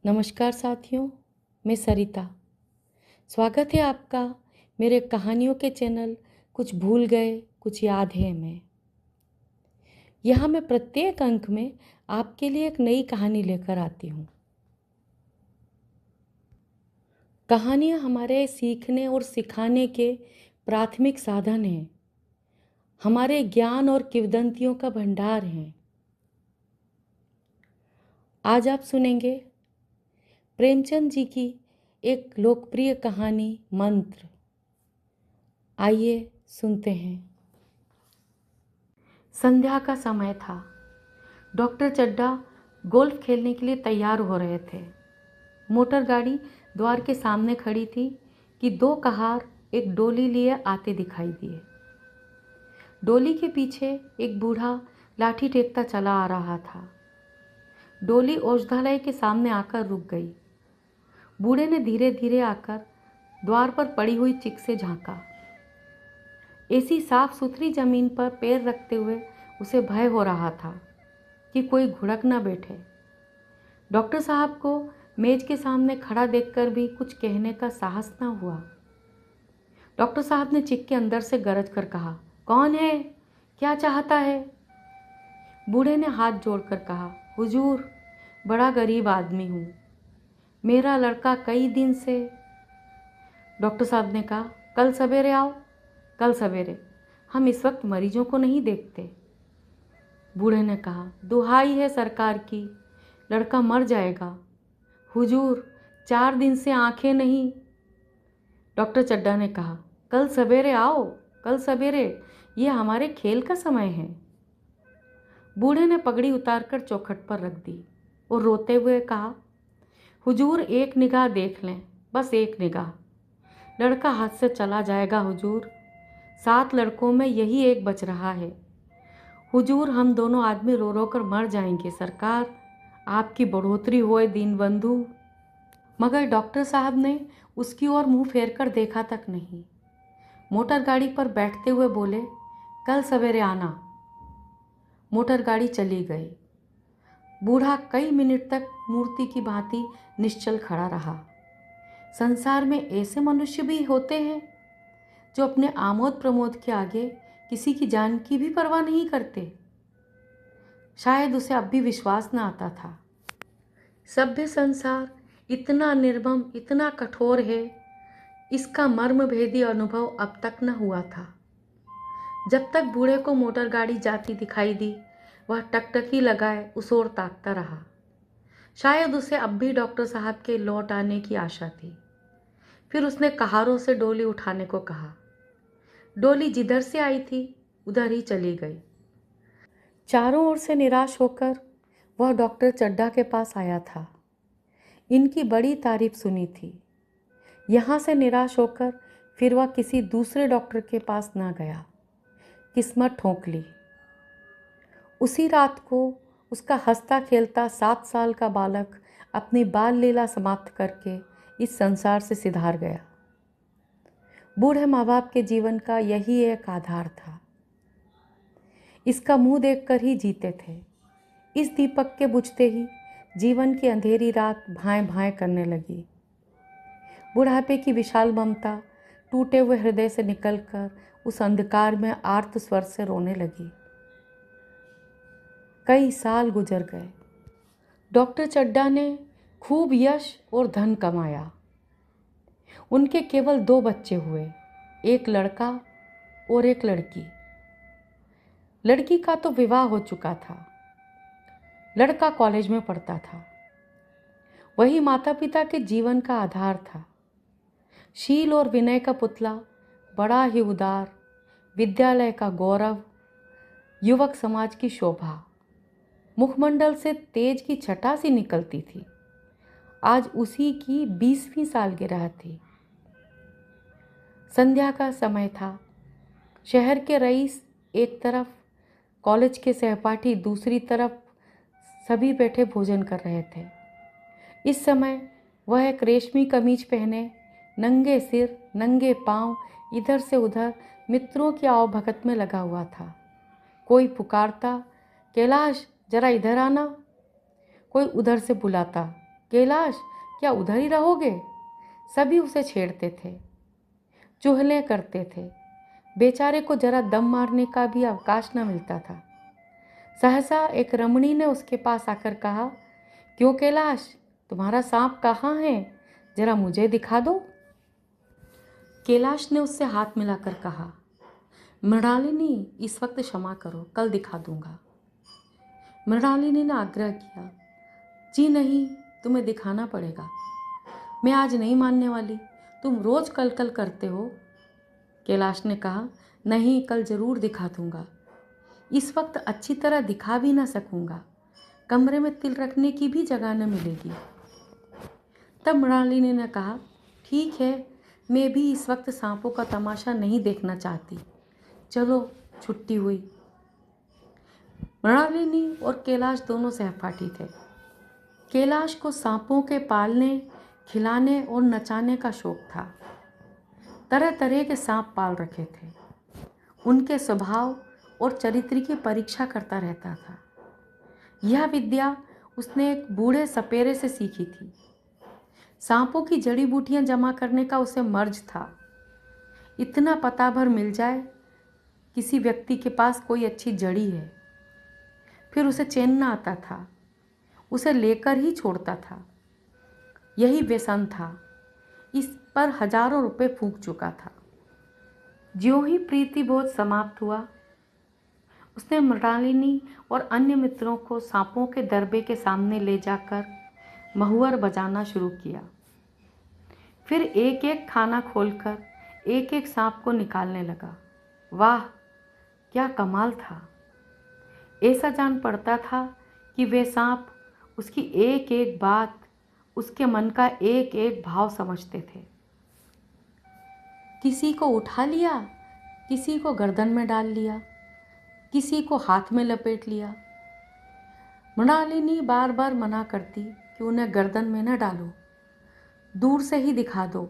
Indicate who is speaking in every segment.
Speaker 1: नमस्कार साथियों, मैं सरिता। स्वागत है आपका मेरे कहानियों के चैनल कुछ भूल गए कुछ याद है में। यहाँ मैं प्रत्येक अंक में आपके लिए एक नई कहानी लेकर आती हूँ। कहानियाँ हमारे सीखने और सिखाने के प्राथमिक साधन हैं, हमारे ज्ञान और किंवदंतियों का भंडार हैं। आज आप सुनेंगे प्रेमचंद जी की एक लोकप्रिय कहानी मंत्र। आइए सुनते हैं। संध्या का समय था। डॉक्टर चड्ढा गोल्फ खेलने के लिए तैयार हो रहे थे। मोटर गाड़ी द्वार के सामने खड़ी थी कि दो कहार एक डोली लिए आते दिखाई दिए। डोली के पीछे एक बूढ़ा लाठी टेकता चला आ रहा था। डोली औषधालय के सामने आकर रुक गई। बूढ़े ने धीरे धीरे आकर द्वार पर पड़ी हुई चिक से झांका। ऐसी साफ सुथरी जमीन पर पैर रखते हुए उसे भय हो रहा था कि कोई घुड़क न बैठे। डॉक्टर साहब को मेज के सामने खड़ा देखकर भी कुछ कहने का साहस न हुआ। डॉक्टर साहब ने चिक के अंदर से गरज कर कहा, कौन है? क्या चाहता है? बूढ़े ने हाथ जोड़कर कहा, हुजूर, बड़ा गरीब आदमी हूँ, मेरा लड़का कई दिन से। डॉक्टर साहब ने कहा, कल सवेरे आओ। कल सवेरे? हम इस वक्त मरीजों को नहीं देखते। बूढ़े ने कहा, दुहाई है सरकार की, लड़का मर जाएगा। हुजूर, 4 दिन से आंखें नहीं। डॉक्टर चड्ढा ने कहा, कल सवेरे आओ, कल सवेरे, ये हमारे खेल का समय है। बूढ़े ने पगड़ी उतारकर चौखट पर रख दी और रोते हुए कहा, हुजूर, एक निगाह देख लें, बस एक निगाह। लड़का हाथ से चला जाएगा हुजूर। 7 लड़कों में यही एक बच रहा है। हुजूर, हम दोनों आदमी रो रो कर मर जाएंगे सरकार, आपकी बढ़ोतरी होए दीनबंधु। मगर डॉक्टर साहब ने उसकी ओर मुंह फेर कर देखा तक नहीं। मोटर गाड़ी पर बैठते हुए बोले, कल सवेरे आना। मोटर गाड़ी चली गई। बूढ़ा कई मिनट तक मूर्ति की भांति निश्चल खड़ा रहा। संसार में ऐसे मनुष्य भी होते हैं जो अपने आमोद प्रमोद के आगे किसी की जान की भी परवाह नहीं करते। शायद उसे अब भी विश्वास न आता था। सभ्य संसार इतना निर्मम, इतना कठोर है, इसका मर्मभेदी अनुभव अब तक न हुआ था। जब तक बूढ़े को मोटर गाड़ी जाती दिखाई दी, वह टकटकी लगाए उस ओर ताकता रहा। शायद उसे अब भी डॉक्टर साहब के लौट आने की आशा थी। फिर उसने कहारों से डोली उठाने को कहा। डोली जिधर से आई थी उधर ही चली गई। चारों ओर से निराश होकर वह डॉक्टर चड्ढा के पास आया था। इनकी बड़ी तारीफ सुनी थी। यहाँ से निराश होकर फिर वह किसी दूसरे डॉक्टर के पास ना गया। किस्मत ठोंक ली। उसी रात को उसका हंसता खेलता 7 साल का बालक अपनी बाल लीला समाप्त करके इस संसार से सिधार गया। बूढ़े माँ बाप के जीवन का यही एक आधार था। इसका मुंह देखकर ही जीते थे। इस दीपक के बुझते ही जीवन की अंधेरी रात भाएं भाएं करने लगी। बुढ़ापे की विशाल ममता टूटे हुए हृदय से निकलकर उस अंधकार में आर्त स्वर से रोने लगी। कई साल गुजर गए। डॉक्टर चड्ढा ने खूब यश और धन कमाया। उनके केवल 2 बच्चे हुए, एक लड़का और एक लड़की। लड़की का तो विवाह हो चुका था। लड़का कॉलेज में पढ़ता था। वही माता पिता के जीवन का आधार था। शील और विनय का पुतला, बड़ा ही उदार, विद्यालय का गौरव, युवक समाज की शोभा। मुखमंडल से तेज की छटा सी निकलती थी। आज उसी की 20वीं सालगिरह थी। संध्या का समय था। शहर के रईस एक तरफ, कॉलेज के सहपाठी दूसरी तरफ, सभी बैठे भोजन कर रहे थे। इस समय वह एक रेशमी कमीज पहने, नंगे सिर नंगे पांव इधर से उधर मित्रों की आवभगत में लगा हुआ था। कोई पुकारता, कैलाश जरा इधर आना। कोई उधर से बुलाता, कैलाश, क्या उधर ही रहोगे? सभी उसे छेड़ते थे, चुगलियां करते थे। बेचारे को जरा दम मारने का भी अवकाश न मिलता था। सहसा एक रमणी ने उसके पास आकर कहा, क्यों कैलाश, तुम्हारा सांप कहाँ है? जरा मुझे दिखा दो। कैलाश ने उससे हाथ मिलाकर कहा, मृणालिनी, इस वक्त क्षमा करो, कल दिखा दूंगा। मृणालिनी ने आग्रह किया, जी नहीं, तुम्हें दिखाना पड़ेगा। मैं आज नहीं मानने वाली, तुम रोज कल कल करते हो। कैलाश ने कहा, नहीं, कल जरूर दिखा दूंगा। इस वक्त अच्छी तरह दिखा भी ना सकूंगा, कमरे में तिल रखने की भी जगह न मिलेगी। तब मृणालिनी ने कहा, ठीक है, मैं भी इस वक्त सांपों का तमाशा नहीं देखना चाहती, चलो छुट्टी हुई। मृणालिनी और कैलाश दोनों सहपाठी थे। कैलाश को सांपों के पालने, खिलाने और नचाने का शौक था। तरह तरह के सांप पाल रखे थे। उनके स्वभाव और चरित्र की परीक्षा करता रहता था। यह विद्या उसने एक बूढ़े सपेरे से सीखी थी। सांपों की जड़ी बूटियां जमा करने का उसे मर्ज था। इतना पता भर मिल जाए किसी व्यक्ति के पास कोई अच्छी जड़ी है, फिर उसे चैन न आता था, उसे लेकर ही छोड़ता था। यही व्यसन था। इस पर हजारों रुपए फूंक चुका था। ज्यों ही प्रीतिबोध समाप्त हुआ, उसने मृणालिनी और अन्य मित्रों को सांपों के दरबे के सामने ले जाकर महुअर बजाना शुरू किया। फिर एक एक खाना खोलकर एक एक सांप को निकालने लगा। वाह, क्या कमाल था! ऐसा जान पड़ता था कि वे सांप उसकी एक एक बात, उसके मन का एक एक भाव समझते थे। किसी को उठा लिया, किसी को गर्दन में डाल लिया, किसी को हाथ में लपेट लिया। मृणालिनी बार बार मना करती कि उन्हें गर्दन में न डालो, दूर से ही दिखा दो,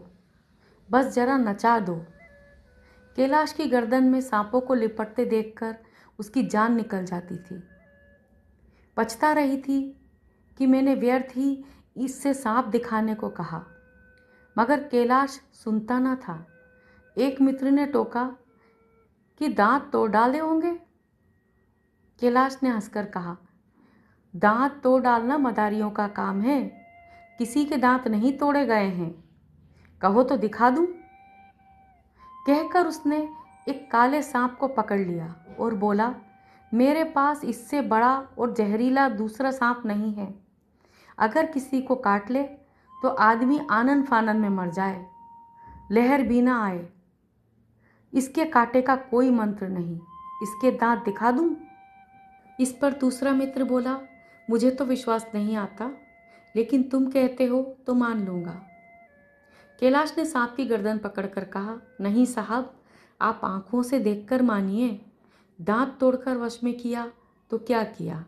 Speaker 1: बस जरा नचा दो। कैलाश की गर्दन में सांपों को लिपटते देखकर उसकी जान निकल जाती थी। पछता रही थी कि मैंने व्यर्थ ही इससे सांप दिखाने को कहा, मगर कैलाश सुनता न था। एक मित्र ने टोका कि दांत तोड़ डाले होंगे। कैलाश ने हंसकर कहा, दांत तोड़ डालना मदारियों का काम है, किसी के दांत नहीं तोड़े गए हैं, कहो तो दिखा दूं। कहकर उसने एक काले सांप को पकड़ लिया और बोला, मेरे पास इससे बड़ा और जहरीला दूसरा सांप नहीं है। अगर किसी को काट ले तो आदमी आनन फानन में मर जाए, लहर भी ना आए। इसके कांटे का कोई मंत्र नहीं, इसके दांत दिखा दूं। इस पर दूसरा मित्र बोला, मुझे तो विश्वास नहीं आता, लेकिन तुम कहते हो तो मान लूंगा। कैलाश ने सांप की गर्दन पकड़कर कहा, नहीं साहब, आप आंखों से देखकर मानिए, दांत तोड़कर वश में किया तो क्या किया।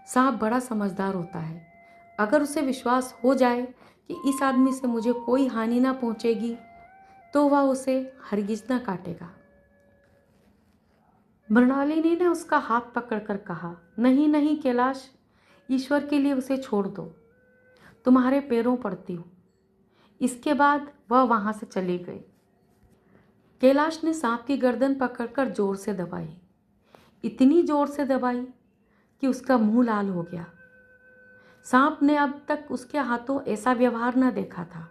Speaker 1: सांप बड़ा समझदार होता है। अगर उसे विश्वास हो जाए कि इस आदमी से मुझे कोई हानि ना पहुंचेगी तो वह उसे हरगिज ना काटेगा। मृणालिनी ने उसका हाथ पकड़कर कहा, नहीं नहीं कैलाश, ईश्वर के लिए उसे छोड़ दो, तुम्हारे पैरों पड़ती हूँ। इसके बाद वह वहां से चली गई। कैलाश ने सांप की गर्दन पकड़कर जोर से दबाई, इतनी जोर से दबाई कि उसका मुंह लाल हो गया। सांप ने अब तक उसके हाथों ऐसा व्यवहार न देखा था।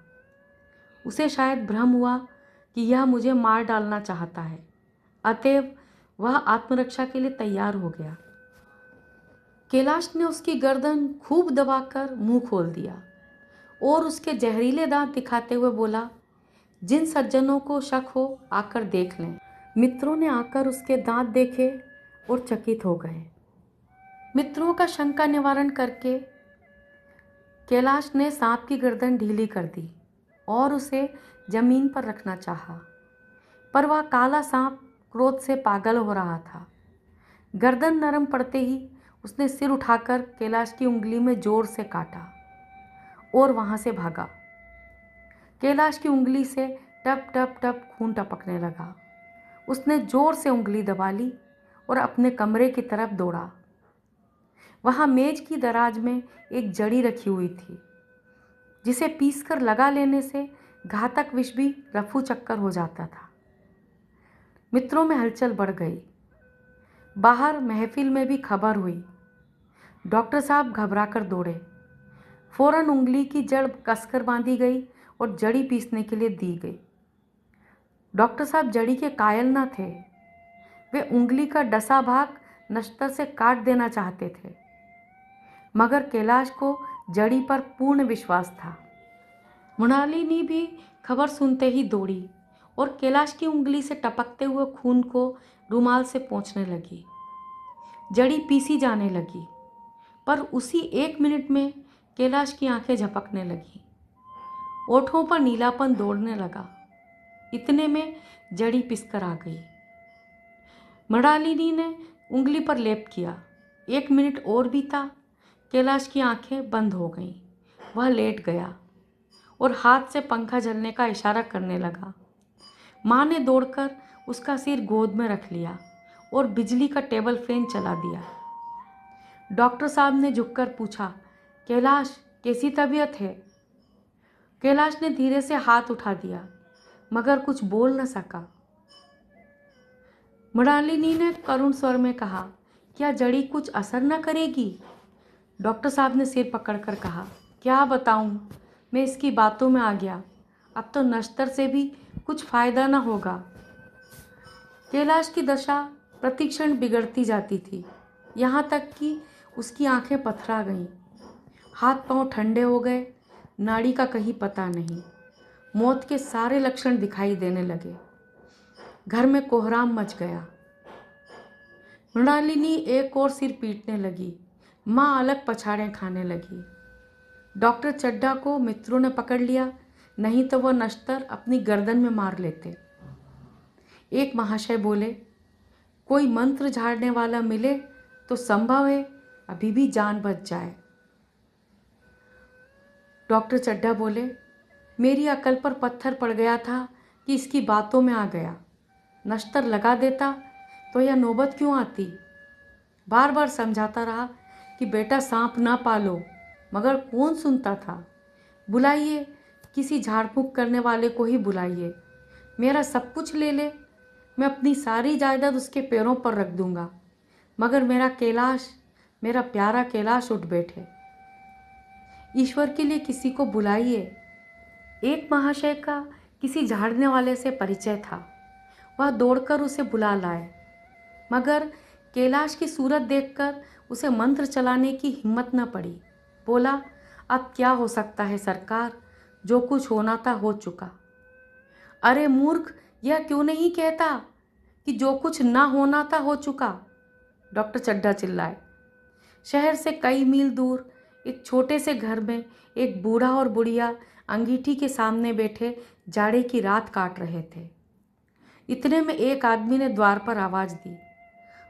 Speaker 1: उसे शायद भ्रम हुआ कि यह मुझे मार डालना चाहता है, अतएव वह आत्मरक्षा के लिए तैयार हो गया। कैलाश ने उसकी गर्दन खूब दबाकर मुंह खोल दिया और उसके जहरीले दांत दिखाते हुए बोला, जिन सज्जनों को शक हो आकर देख लें। मित्रों ने आकर उसके दांत देखे और चकित हो गए। मित्रों का शंका निवारण करके कैलाश ने सांप की गर्दन ढीली कर दी और उसे जमीन पर रखना चाहा, पर वह काला सांप क्रोध से पागल हो रहा था। गर्दन नरम पड़ते ही उसने सिर उठाकर कैलाश की उंगली में जोर से काटा और वहां से भागा। कैलाश की उंगली से टप टप टप खून टपकने लगा। उसने जोर से उंगली दबा ली और अपने कमरे की तरफ दौड़ा। वहां मेज की दराज में एक जड़ी रखी हुई थी। जिसे पीसकर लगा लेने से घातक विष भी रफू चक्कर हो जाता था। मित्रों में हलचल बढ़ गई। बाहर महफिल में भी खबर हुई। डॉक्टर साहब घबराकर दौड़े। फौरन उंगली की जड़ कसकर बांधी गई और जड़ी पीसने के लिए दी गई। डॉक्टर साहब जड़ी के कायल न थे। वे उंगली का डसा भाग नश्तर से काट देना चाहते थे, मगर कैलाश को जड़ी पर पूर्ण विश्वास था। मृणालिनी भी खबर सुनते ही दौड़ी और कैलाश की उंगली से टपकते हुए खून को रुमाल से पोंछने लगी। जड़ी पीसी जाने लगी, पर उसी 1 मिनट में कैलाश की आंखें झपकने लगीं। ओठों पर नीलापन दौड़ने लगा। इतने में जड़ी पिसकर आ गई। मृणालिनी ने उंगली पर लेप किया। 1 मिनट और बीता। कैलाश की आंखें बंद हो गईं। वह लेट गया और हाथ से पंखा झलने का इशारा करने लगा। माँ ने दौड़कर उसका सिर गोद में रख लिया और बिजली का टेबल फैन चला दिया। डॉक्टर साहब ने झुककर पूछा, कैलाश कैसी तबीयत है? कैलाश ने धीरे से हाथ उठा दिया, मगर कुछ बोल न सका। मृणालिनी ने करुण स्वर में कहा, क्या जड़ी कुछ असर न करेगी? डॉक्टर साहब ने सिर पकड़कर कहा, क्या बताऊं, मैं इसकी बातों में आ गया। अब तो नश्तर से भी कुछ फायदा न होगा। कैलाश की दशा प्रतिक्षण बिगड़ती जाती थी, यहाँ तक कि उसकी आंखें पथरा गईं। हाथ पांव ठंडे हो गए। नाड़ी का कहीं पता नहीं। मौत के सारे लक्षण दिखाई देने लगे। घर में कोहराम मच गया। मृणालिनी एक और सिर पीटने लगी। माँ अलग पछाड़ें खाने लगी। डॉक्टर चड्ढा को मित्रों ने पकड़ लिया, नहीं तो वह नश्तर अपनी गर्दन में मार लेते। एक महाशय बोले, कोई मंत्र झाड़ने वाला मिले तो संभव है अभी भी जान बच जाए। डॉक्टर चड्ढा बोले, मेरी अकल पर पत्थर पड़ गया था कि इसकी बातों में आ गया। नश्तर लगा देता तो यह नौबत क्यों आती। बार बार समझाता रहा कि बेटा सांप ना पालो, मगर कौन सुनता था। बुलाइए, किसी झाड़ फूंक करने वाले को ही बुलाइए। मेरा सब कुछ ले ले, मैं अपनी सारी जायदाद उसके पैरों पर रख दूंगा, मगर मेरा कैलाश, मेरा प्यारा कैलाश उठ बैठे। ईश्वर के लिए किसी को बुलाइए। एक महाशय का किसी झाड़ने वाले से परिचय था। वह दौड़कर उसे बुला लाए, मगर कैलाश की सूरत देखकर उसे मंत्र चलाने की हिम्मत न पड़ी। बोला, अब क्या हो सकता है सरकार, जो कुछ होना था हो चुका। अरे मूर्ख, यह क्यों नहीं कहता कि जो कुछ ना होना था हो चुका? डॉक्टर चड्ढा चिल्लाए। शहर से कई मील दूर एक छोटे से घर में एक बूढ़ा और बुढ़िया अंगीठी के सामने बैठे जाड़े की रात काट रहे थे। इतने में एक आदमी ने द्वार पर आवाज़ दी,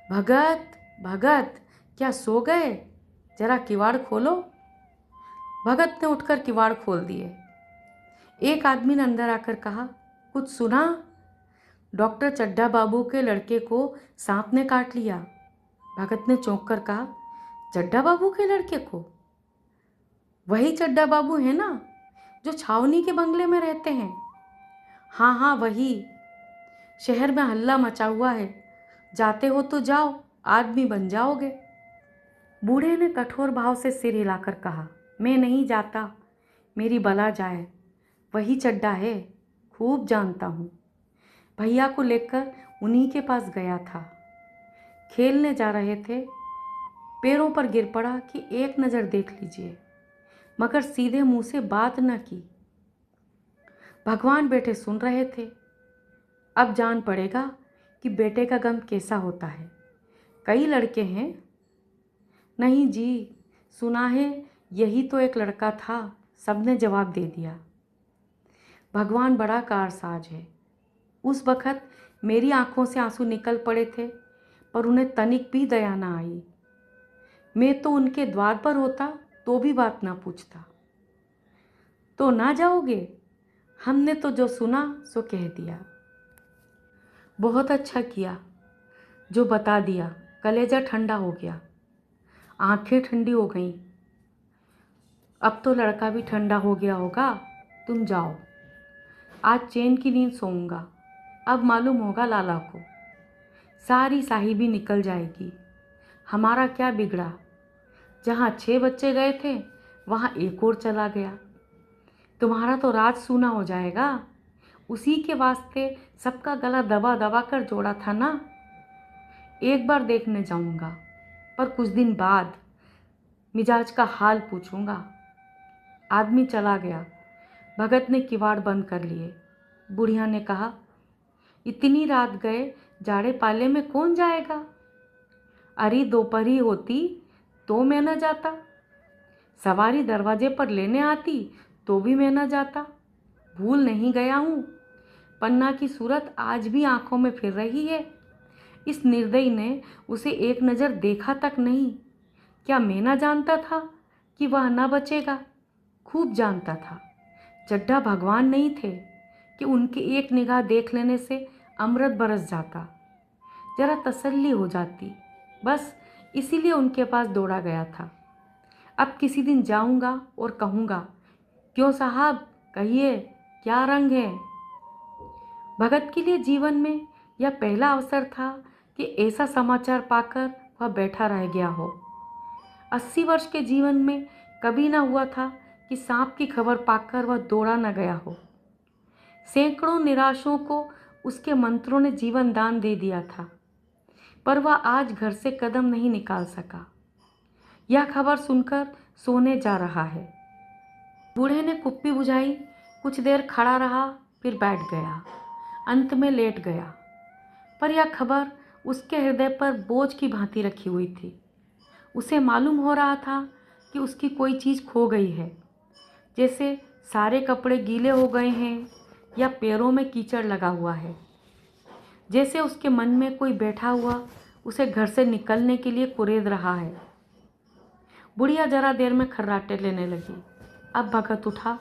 Speaker 1: भगत भगत, क्या सो गए? जरा किवाड़ खोलो। भगत ने उठकर किवाड़ खोल दिए। एक आदमी ने अंदर आकर कहा, कुछ सुना? डॉक्टर चड्ढा बाबू के लड़के को सांप ने काट लिया। भगत ने चौंक कर कहा, चड्ढा बाबू के लड़के को? वही चड्ढा बाबू है ना, जो छावनी के बंगले में रहते हैं? हाँ हाँ वही। शहर में हल्ला मचा हुआ है, जाते हो तो जाओ, आदमी बन जाओगे। बूढ़े ने कठोर भाव से सिर हिलाकर कहा, मैं नहीं जाता, मेरी बला जाए। वही चड्ढा है, खूब जानता हूँ। भैया को लेकर उन्हीं के पास गया था। खेलने जा रहे थे, पैरों पर गिर पड़ा कि एक नज़र देख लीजिए, मगर सीधे मुंह से बात न की। भगवान बेटे सुन रहे थे। अब जान पड़ेगा कि बेटे का गम कैसा होता है। कई लड़के हैं? नहीं जी, सुना है यही तो एक लड़का था, सबने जवाब दे दिया। भगवान बड़ा कारसाज है। उस वक़्त मेरी आंखों से आंसू निकल पड़े थे, पर उन्हें तनिक भी दया ना आई। मैं तो उनके द्वार पर होता तो भी बात ना पूछता। तो ना जाओगे? हमने तो जो सुना सो कह दिया। बहुत अच्छा किया जो बता दिया, कलेजा ठंडा हो गया, आंखें ठंडी हो गईं। अब तो लड़का भी ठंडा हो गया होगा, तुम जाओ। आज चैन की नींद सोऊंगा। अब मालूम होगा लाला को। सारी साहिबी निकल जाएगी। हमारा क्या बिगड़ा? जहाँ 6 बच्चे गए थे वहाँ एक और चला गया। तुम्हारा तो राज सूना हो जाएगा। उसी के वास्ते सबका गला दबा दबा कर जोड़ा था ना। एक बार देखने जाऊंगा, पर कुछ दिन बाद मिजाज का हाल पूछूंगा। आदमी चला गया। भगत ने किवाड़ बंद कर लिए। बुढ़िया ने कहा, इतनी रात गए, जाड़े पाले में कौन जाएगा? अरे दोपहरी होती तो मैं न जाता। सवारी दरवाजे पर लेने आती तो भी मैं न जाता। भूल नहीं गया हूँ। पन्ना की सूरत आज भी आंखों में फिर रही है। इस निर्दयी ने उसे एक नज़र देखा तक नहीं। क्या मैं न जानता था कि वह न बचेगा? खूब जानता था। चड्ढा भगवान नहीं थे कि उनकी एक निगाह देख लेने से अमृत बरस जाता। जरा तसल्ली हो जाती, बस इसीलिए उनके पास दौड़ा गया था। अब किसी दिन जाऊंगा और कहूँगा, क्यों साहब, कहिए क्या रंग है? भगत के लिए जीवन में यह पहला अवसर था कि ऐसा समाचार पाकर वह बैठा रह गया हो। 80 वर्ष के जीवन में कभी न हुआ था कि सांप की खबर पाकर वह दौड़ा न गया हो। सैकड़ों निराशों को उसके मंत्रों ने जीवन दान दे दिया था, पर वह आज घर से कदम नहीं निकाल सका। यह खबर सुनकर सोने जा रहा है। बूढ़े ने कुप्पी बुझाई, कुछ देर खड़ा रहा, फिर बैठ गया, अंत में लेट गया। पर यह खबर उसके हृदय पर बोझ की भांति रखी हुई थी। उसे मालूम हो रहा था कि उसकी कोई चीज़ खो गई है, जैसे सारे कपड़े गीले हो गए हैं या पैरों में कीचड़ लगा हुआ है। जैसे उसके मन में कोई बैठा हुआ उसे घर से निकलने के लिए कुरेद रहा है। बुढ़िया जरा देर में खर्राटे लेने लगी। अब भगत उठा,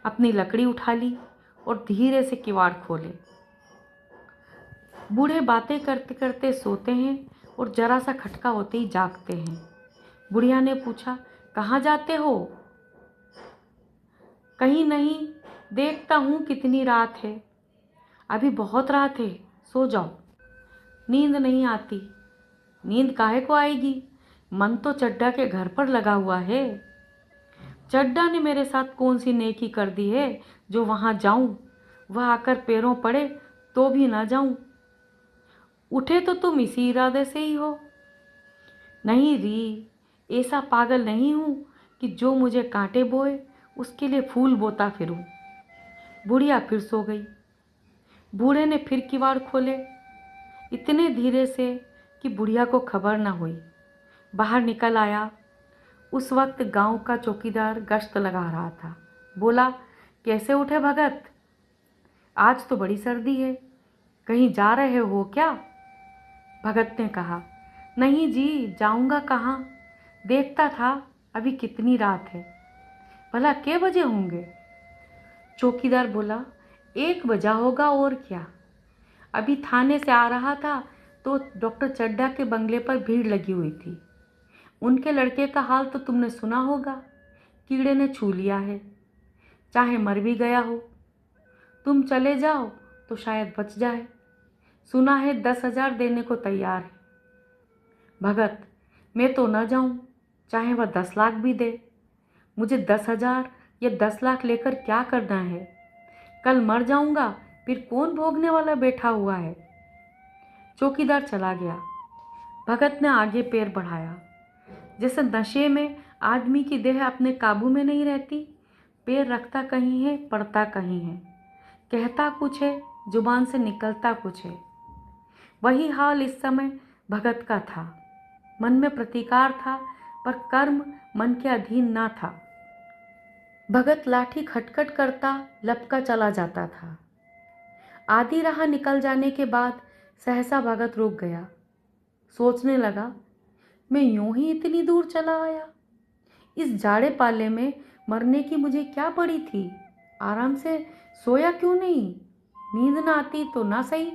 Speaker 1: अपनी लकड़ी उठा ली और धीरे से किवाड़ खोले। बूढ़े बातें करते करते सोते हैं और जरा सा खटका होते ही जागते हैं। बुढ़िया ने पूछा, कहाँ जाते हो? कहीं नहीं, देखता हूँ कितनी रात है। अभी बहुत रात है, सो जाओ। नींद नहीं आती। नींद काहे को आएगी? मन तो चड्ढा के घर पर लगा हुआ है। चड्ढा ने मेरे साथ कौन सी नेकी कर दी है जो वहाँ जाऊँ? वह आकर पैरों पड़े तो भी ना जाऊँ। उठे तो तुम इसी इरादे से ही हो। नहीं री, ऐसा पागल नहीं हूँ कि जो मुझे कांटे बोए उसके लिए फूल बोता फिरूं। बुढ़िया फिर सो गई। बूढ़े ने फिर किवाड़ खोले, इतने धीरे से कि बुढ़िया को खबर न हुई। बाहर निकल आया। उस वक्त गांव का चौकीदार गश्त लगा रहा था। बोला, कैसे उठे भगत? आज तो बड़ी सर्दी है, कहीं जा रहे हो क्या? भगत ने कहा, नहीं जी, जाऊंगा कहाँ? देखता था अभी कितनी रात है। भला कै बजे होंगे? चौकीदार बोला, 1 बजा होगा और क्या। अभी थाने से आ रहा था तो डॉक्टर चड्ढा के बंगले पर भीड़ लगी हुई थी। उनके लड़के का हाल तो तुमने सुना होगा, कीड़े ने छू लिया है, चाहे मर भी गया हो। तुम चले जाओ तो शायद बच जाए। सुना है 10,000 देने को तैयार है। भगत, मैं तो न जाऊं, चाहे वह 10 लाख भी दे। मुझे 10,000 या 10 लाख लेकर क्या करना है? कल मर जाऊंगा, फिर कौन भोगने वाला बैठा हुआ है? चौकीदार चला गया। भगत ने आगे पैर बढ़ाया। जैसे नशे में आदमी की देह अपने काबू में नहीं रहती, पैर रखता कहीं है, पड़ता कहीं है, कहता कुछ है, जुबान से निकलता कुछ है। वही हाल इस समय भगत का था। मन में प्रतिकार था, पर कर्म मन के अधीन ना था। भगत लाठी खटखट करता लपका चला जाता था। आधी राह निकल जाने के बाद सहसा भगत रुक गया। सोचने लगा, मैं यूं ही इतनी दूर चला आया। इस जाड़े पाले में मरने की मुझे क्या पड़ी थी? आराम से सोया क्यों नहीं? नींद ना आती तो ना सही,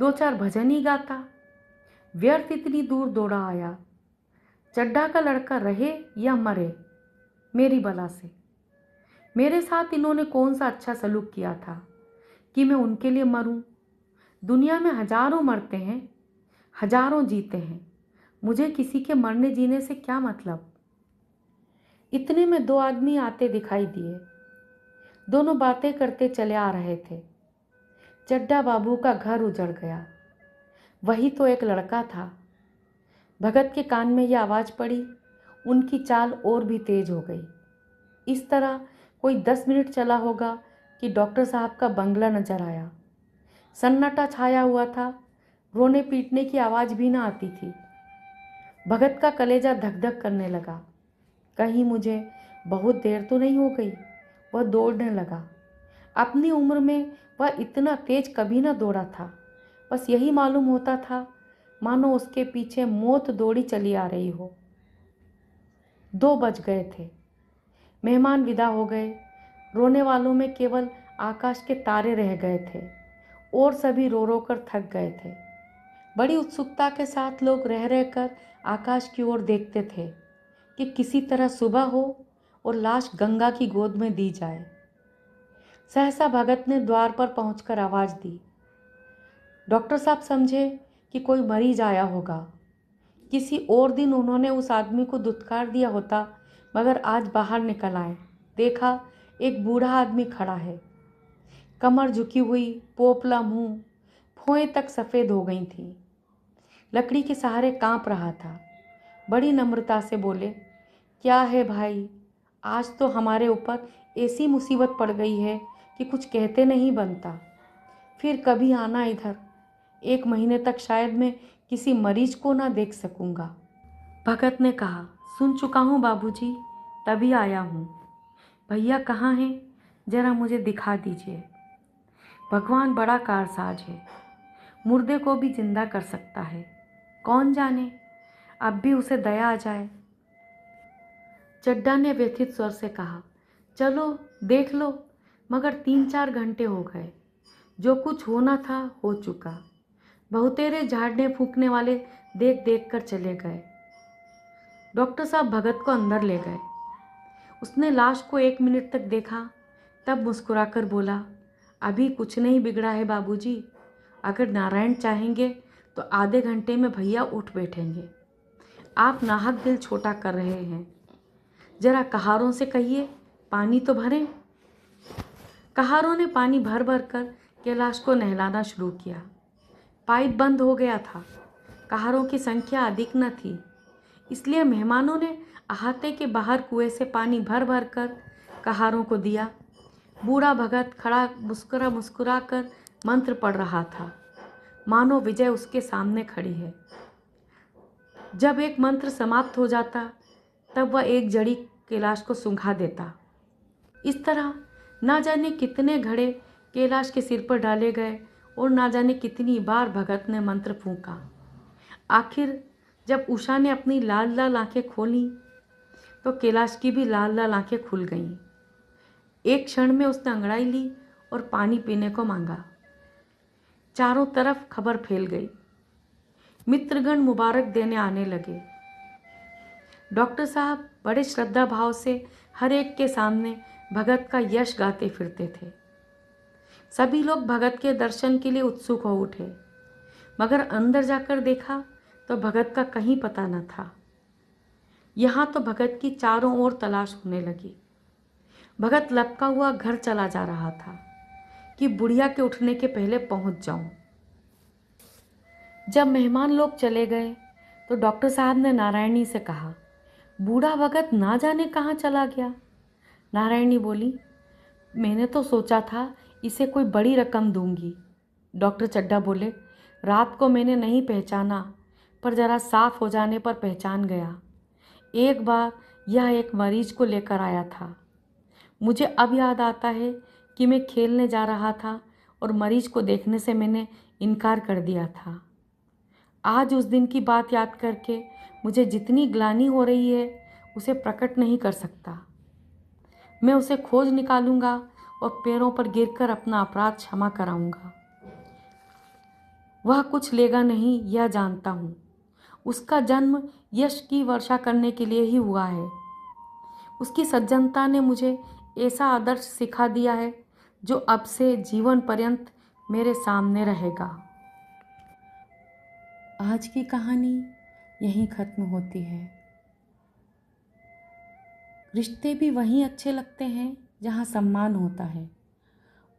Speaker 1: 2-4 भजन ही गाता। व्यर्थ इतनी दूर दौड़ा आया। चड्ढा का लड़का रहे या मरे, मेरी बला से। मेरे साथ इन्होंने कौन सा अच्छा सलूक किया था कि मैं उनके लिए मरूं? दुनिया में हजारों मरते हैं, हजारों जीते हैं, मुझे किसी के मरने जीने से क्या मतलब? इतने में दो आदमी आते दिखाई दिए। दोनों बातें करते चले आ रहे थे। चड्ढा बाबू का घर उजड़ गया। वही तो एक लड़का था। भगत के कान में यह आवाज़ पड़ी। उनकी चाल और भी तेज हो गई। इस तरह कोई 10 मिनट चला होगा कि डॉक्टर साहब का बंगला नजर आया। सन्नाटा छाया हुआ था। रोने पीटने की आवाज़ भी ना आती थी। भगत का कलेजा धक धक करने लगा। कहीं मुझे बहुत देर तो नहीं हो गई। वह दौड़ने लगा। अपनी उम्र में वह इतना तेज कभी ना दौड़ा था। बस यही मालूम होता था मानो उसके पीछे मौत दौड़ी चली आ रही हो। 2 बज गए थे। मेहमान विदा हो गए। रोने वालों में केवल आकाश के तारे रह गए थे और सभी रो रो कर थक गए थे। बड़ी उत्सुकता के साथ लोग रह रह कर आकाश की ओर देखते थे कि किसी तरह सुबह हो और लाश गंगा की गोद में दी जाए। सहसा भगत ने द्वार पर पहुंचकर आवाज़ दी। डॉक्टर साहब समझे कि कोई मरीज आया होगा। किसी और दिन उन्होंने उस आदमी को दुत्कार दिया होता, मगर आज बाहर निकल आए। देखा एक बूढ़ा आदमी खड़ा है। कमर झुकी हुई, पोपला मुंह, भौहें तक सफ़ेद हो गई थी। लकड़ी के सहारे कांप रहा था। बड़ी नम्रता से बोले, क्या है भाई, आज तो हमारे ऊपर ऐसी मुसीबत पड़ गई है कि कुछ कहते नहीं बनता। फिर कभी आना इधर। 1 महीने तक शायद मैं किसी मरीज को ना देख सकूंगा। भगत ने कहा, सुन चुका हूँ बाबूजी, तभी आया हूँ। भैया कहाँ हैं? जरा मुझे दिखा दीजिए। भगवान बड़ा कारसाज है, मुर्दे को भी जिंदा कर सकता है। कौन जाने अब भी उसे दया आ जाए। चड्ढा ने व्यथित स्वर से कहा, चलो देख लो, मगर 3-4 घंटे हो गए। जो कुछ होना था हो चुका। बहुतेरे झाड़ने फूंकने वाले देख देख कर चले गए। डॉक्टर साहब भगत को अंदर ले गए। उसने लाश को 1 मिनट तक देखा, तब मुस्कुराकर बोला, अभी कुछ नहीं बिगड़ा है बाबूजी। अगर नारायण चाहेंगे तो आधे घंटे में भैया उठ बैठेंगे। आप नाहक दिल छोटा कर रहे हैं। जरा कहारों से कहिए पानी तो भरें। कहारों ने पानी भर भर कर कैलाश को नहलाना शुरू किया। पाइप बंद हो गया था। कहारों की संख्या अधिक न थी, इसलिए मेहमानों ने अहाते के बाहर कुएं से पानी भर भर कर कहारों को दिया। बूढ़ा भगत खड़ा मुस्कुरा मुस्कुरा कर मंत्र पढ़ रहा था, मानो विजय उसके सामने खड़ी है। जब एक मंत्र समाप्त हो जाता तब वह एक जड़ी कैलाश को सूंघा देता। इस तरह ना जाने कितने घड़े कैलाश के सिर पर डाले गए और ना जाने कितनी बार भगत ने मंत्र फूंका। आखिर जब उषा ने अपनी लाल लाल आंखें खोलीं तो कैलाश की भी लाल लाल आंखें खुल गईं। एक क्षण में उसने अंगड़ाई ली और पानी पीने को मांगा। चारों तरफ खबर फैल गई। मित्रगण मुबारक देने आने लगे। डॉक्टर साहब बड़े श्रद्धा भाव से हर एक के सामने भगत का यश गाते फिरते थे। सभी लोग भगत के दर्शन के लिए उत्सुक हो उठे, मगर अंदर जाकर देखा तो भगत का कहीं पता न था। यहाँ तो भगत की चारों ओर तलाश होने लगी। भगत लपका हुआ घर चला जा रहा था कि बुढ़िया के उठने के पहले पहुँच जाऊं। जब मेहमान लोग चले गए तो डॉक्टर साहब ने नारायणी से कहा, बूढ़ा भगत ना जाने कहाँ चला गया। नारायणी बोली, मैंने तो सोचा था इसे कोई बड़ी रकम दूंगी। डॉक्टर चड्ढा बोले, रात को मैंने नहीं पहचाना, पर ज़रा साफ हो जाने पर पहचान गया। एक बार यह एक मरीज को लेकर आया था। मुझे अब याद आता है कि मैं खेलने जा रहा था और मरीज को देखने से मैंने इनकार कर दिया था। आज उस दिन की बात याद करके मुझे जितनी ग्लानि हो रही है उसे प्रकट नहीं कर सकता। मैं उसे खोज निकालूंगा और पैरों पर गिरकर अपना अपराध क्षमा कराऊंगा। वह कुछ लेगा नहीं, यह जानता हूँ। उसका जन्म यश की वर्षा करने के लिए ही हुआ है। उसकी सज्जनता ने मुझे ऐसा आदर्श सिखा दिया है जो अब से जीवन पर्यंत मेरे सामने रहेगा। आज की कहानी यहीं ख़त्म होती है। रिश्ते भी वहीं अच्छे लगते हैं जहाँ सम्मान होता है,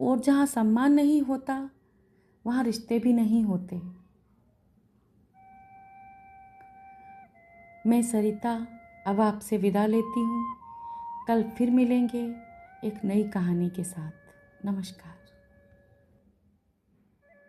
Speaker 1: और जहाँ सम्मान नहीं होता वहाँ रिश्ते भी नहीं होते। मैं सरिता अब आपसे विदा लेती हूँ। कल फिर मिलेंगे एक नई कहानी के साथ। नमस्कार।